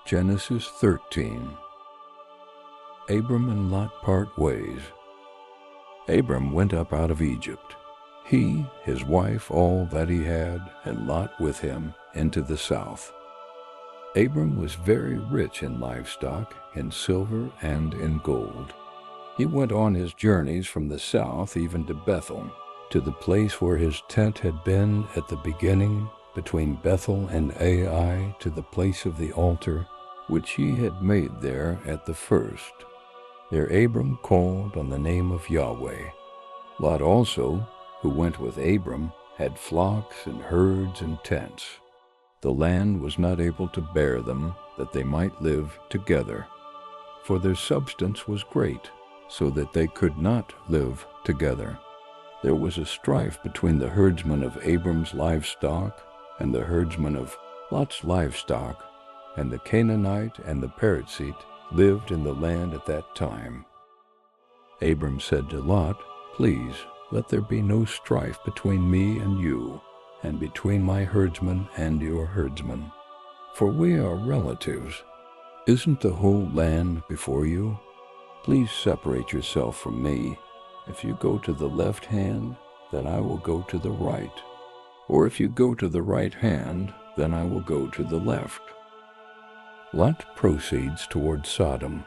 Genesis 13. Abram and Lot part ways. Abram went up out of Egypt, he, his wife, all that he had, and Lot with him, into the south. Abram was very rich in livestock, in silver and in gold. He went on his journeys from the south even to Bethel, to the place where his tent had been at the beginning, between Bethel and Ai, to the place of the altar, which he had made there at the first. There Abram called on the name of Yahweh. Lot also, who went with Abram, had flocks and herds and tents. The land was not able to bear them, that they might live together. For their substance was great, so that they could not live together. There was a strife between the herdsmen of Abram's livestock and the herdsmen of Lot's livestock, and the Canaanite and the Perizzite lived in the land at that time. Abram said to Lot, "Please, let there be no strife between me and you, and between my herdsmen and your herdsmen, for we are relatives. Isn't the whole land before you? Please separate yourself from me. If you go to the left hand, then I will go to the right. Or if you go to the right hand, then I will go to the left." Lot proceeds toward Sodom.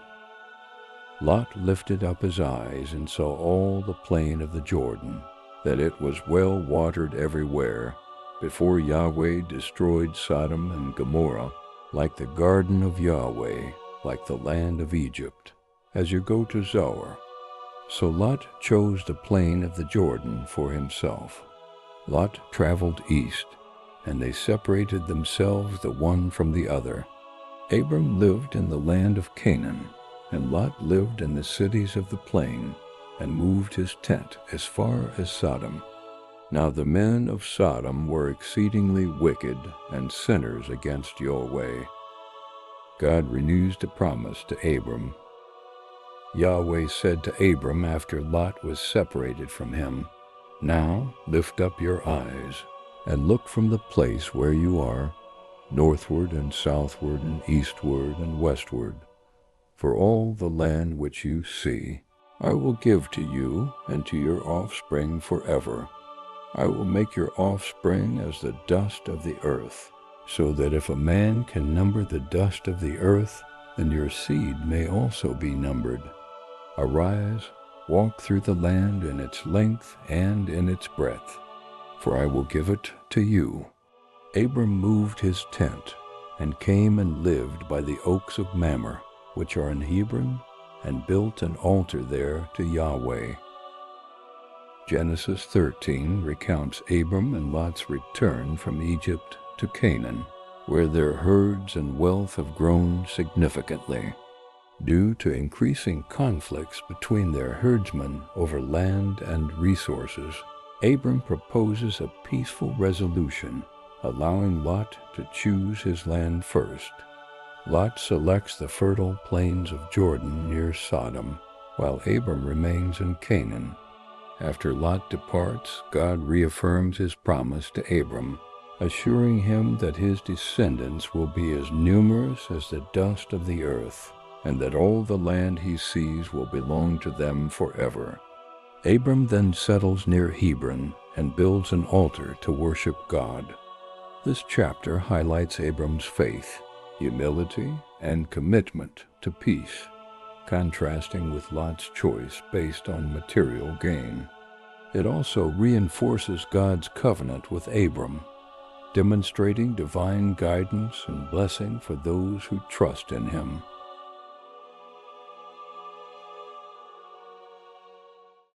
Lot lifted up his eyes and saw all the plain of the Jordan, that it was well watered everywhere, before Yahweh destroyed Sodom and Gomorrah, like the garden of Yahweh, like the land of Egypt, as you go to Zoar. So Lot chose the plain of the Jordan for himself. Lot traveled east, and they separated themselves the one from the other. Abram lived in the land of Canaan, and Lot lived in the cities of the plain, and moved his tent as far as Sodom. Now the men of Sodom were exceedingly wicked and sinners against Yahweh. God renews the promise to Abram. Yahweh said to Abram after Lot was separated from him, "Now lift up your eyes, and look from the place where you are, northward and southward and eastward and westward. For all the land which you see, I will give to you and to your offspring forever. I will make your offspring as the dust of the earth, so that if a man can number the dust of the earth, then your seed may also be numbered. Arise, walk through the land in its length and in its breadth, for I will give it to you." Abram moved his tent, and came and lived by the oaks of Mamre, which are in Hebron, and built an altar there to Yahweh. Genesis 13 recounts Abram and Lot's return from Egypt to Canaan, where their herds and wealth have grown significantly. Due to increasing conflicts between their herdsmen over land and resources, Abram proposes a peaceful resolution, allowing Lot to choose his land first. Lot selects the fertile plains of Jordan near Sodom, while Abram remains in Canaan. After Lot departs, God reaffirms his promise to Abram, assuring him that his descendants will be as numerous as the dust of the earth, and that all the land he sees will belong to them forever. Abram then settles near Hebron and builds an altar to worship God. This chapter highlights Abram's faith, humility, and commitment to peace, contrasting with Lot's choice based on material gain. It also reinforces God's covenant with Abram, demonstrating divine guidance and blessing for those who trust in him.